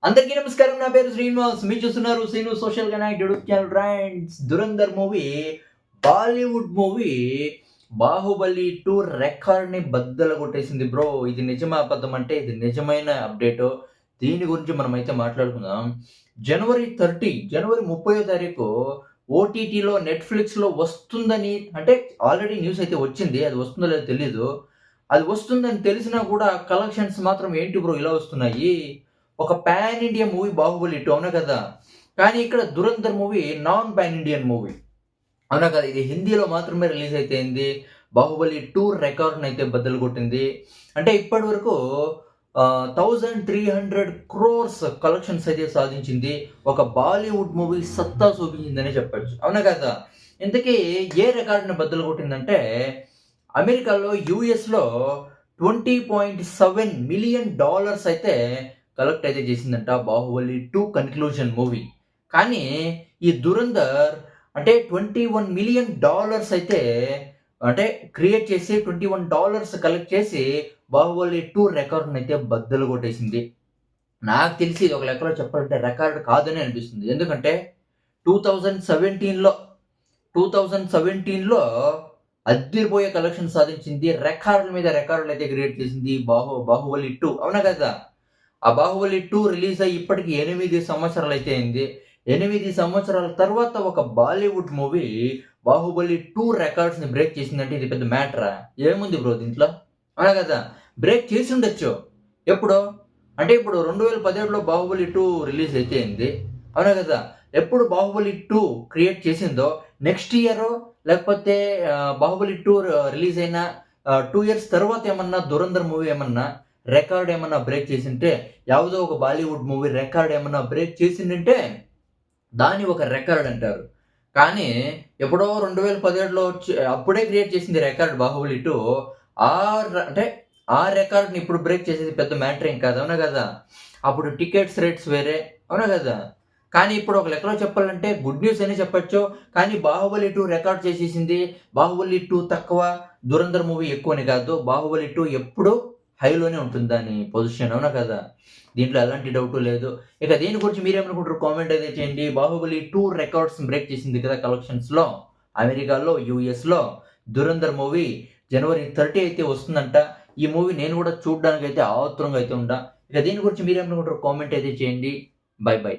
అందరికీ నమస్కారం. నా పేరు శ్రీనివాస్. మీరు చూస్తున్నారు Srinu social connect YouTube channel. Friends, Dhurandhar movie, Bollywood movie Baahubali 2 రికార్డ్ని బద్దలు కొట్టేసింది బ్రో. ఇది నిజమా అబద్ధం అంటే ఇది నిజమైన అప్డేట్. దీని గురించి మనం అయితే మాట్లాడుకుందాం. జనవరి 30వ తారీఖు ఓటీటీలో నెట్ఫ్లిక్స్లో వస్తుందని, అంటే ఆల్రెడీ న్యూస్ అయితే వచ్చింది. అది వస్తుందో లేదో తెలీదు. అది వస్తుందని తెలిసినా కూడా కలెక్షన్స్ మాత్రం ఏంటి బ్రో ఇలా వస్తున్నాయి. ఒక పాన్ ఇండియా మూవీ బాహుబలి 2, అవునా కదా? కానీ ఇక్కడ Dhurandhar movie non pan Indian movie, అవునా కదా? ఇది హిందీలో మాత్రమే రిలీజ్ అయిపోయింది. బాహుబలి 2 రికార్డ్ని అయితే బద్దలు కొట్టింది. అంటే ఇప్పటి వరకు 1300 crores కలెక్షన్స్ అయితే సాధించింది. ఒక బాలీవుడ్ మూవీ సత్తా చూపించిందనే చెప్పొచ్చు, అవునా కదా? ఇంతకీ ఏ రికార్డుని బద్దలు కొట్టిందంటే, అమెరికాలో యూఎస్లో $20.7 మిలియన్ అయితే కలెక్ట్ అయితే చేసిందంట బాహుబలి 2 కన్క్లూజన్ మూవీ. కానీ ఈ దురంధర్ అంటే $21 మిలియన్ అయితే అంటే క్రియేట్ చేసి $21 కలెక్ట్ చేసి బాహుబలి 2 రికార్డ్ని అయితే బద్దలు కొట్టేసింది. నాకు తెలిసి ఇది ఒక లెక్కలో చెప్పాలంటే రికార్డ్ కాదని అనిపిస్తుంది. ఎందుకంటే 2017లో 2017లో అద్దిరిపోయే కలెక్షన్ సాధించింది. రికార్డుల మీద రికార్డులు అయితే క్రియేట్ చేసింది బాహుబలి 2, అవునా కదా? ఆ బాహుబలి 2 రిలీజ్ అయ్యి ఇప్పటికి 8 సంవత్సరాలు అయితే అయింది. 8 సంవత్సరాల తర్వాత ఒక బాలీవుడ్ మూవీ బాహుబలి 2 రికార్డ్స్‌ని బ్రేక్ చేసిందంటే ఇది పెద్ద మ్యాటరా? ఏముంది బ్రో దీంట్లో? అవునా కదా? బ్రేక్ చేసి ఉండొచ్చు. ఎప్పుడో? అంటే ఇప్పుడు 2017లో బాహుబలి 2 రిలీజ్ అయితే అయింది, అవునా కదా? ఎప్పుడు బాహుబలి 2 క్రియేట్ చేసిందో నెక్స్ట్ ఇయరో లేకపోతే బాహుబలి 2 రిలీజ్ అయిన 2 ఇయర్స్ తర్వాత ఏమన్నా దురంధర్ మూవీ ఏమన్నా రికార్డ్ ఏమన్నా బ్రేక్ చేసింటే, ಯಾವುదో ఒక బాలీవుడ్ మూవీ రికార్డ్ ఏమన్నా బ్రేక్ చేసిందంటే దాన్ని ఒక రికార్డ్ అంటారు. కానీ ఎప్పుడో 2017లో అప్పుడే క్రియేట్ చేసింది రికార్డ్ బాహుబలి 2. అంటే ఆ రికార్డ్‌ని ఇప్పుడు బ్రేక్ చేసేది పెద్ద మ్యాటర్ ఏం కాదు, అవునా కదా? అప్పుడు టికెట్స్ రేట్స్ వేరే, అవునా కదా? కానీ ఇప్పుడు ఒక లెక్కలో చెప్పాలంటే గుడ్ న్యూస్ అనే చెప్పొచ్చు. కానీ బాహుబలి 2 రికార్డ్ చేసేసింది. బాహుబలి 2 తక్కువ, దురంధర్ మూవీ ఎక్కువని కాదు. బాహుబలి 2 ఎప్పుడూ హైలోనే ఉంటుంది దాని పొజిషన్, అవునా కదా? దీంట్లో ఎలాంటి డౌటు లేదు. ఇక దీని గురించి మీరేమనుకుంటారు కామెంట్ అయితే చేయండి. బాహుబలి 2 రికార్డ్స్ బ్రేక్ చేసింది కదా కలెక్షన్స్‌లో. అమెరికాలో, యూఎస్‌లో దురంధర్ మూవీ జనవరి 30 అయితే వస్తుందంట. ఈ మూవీ నేను కూడా చూడడానికైతే ఆత్రంగా అయితే ఉండా. ఇక దీని గురించి మీరేమనుకుంటారు కామెంట్ అయితే చేయండి. By by.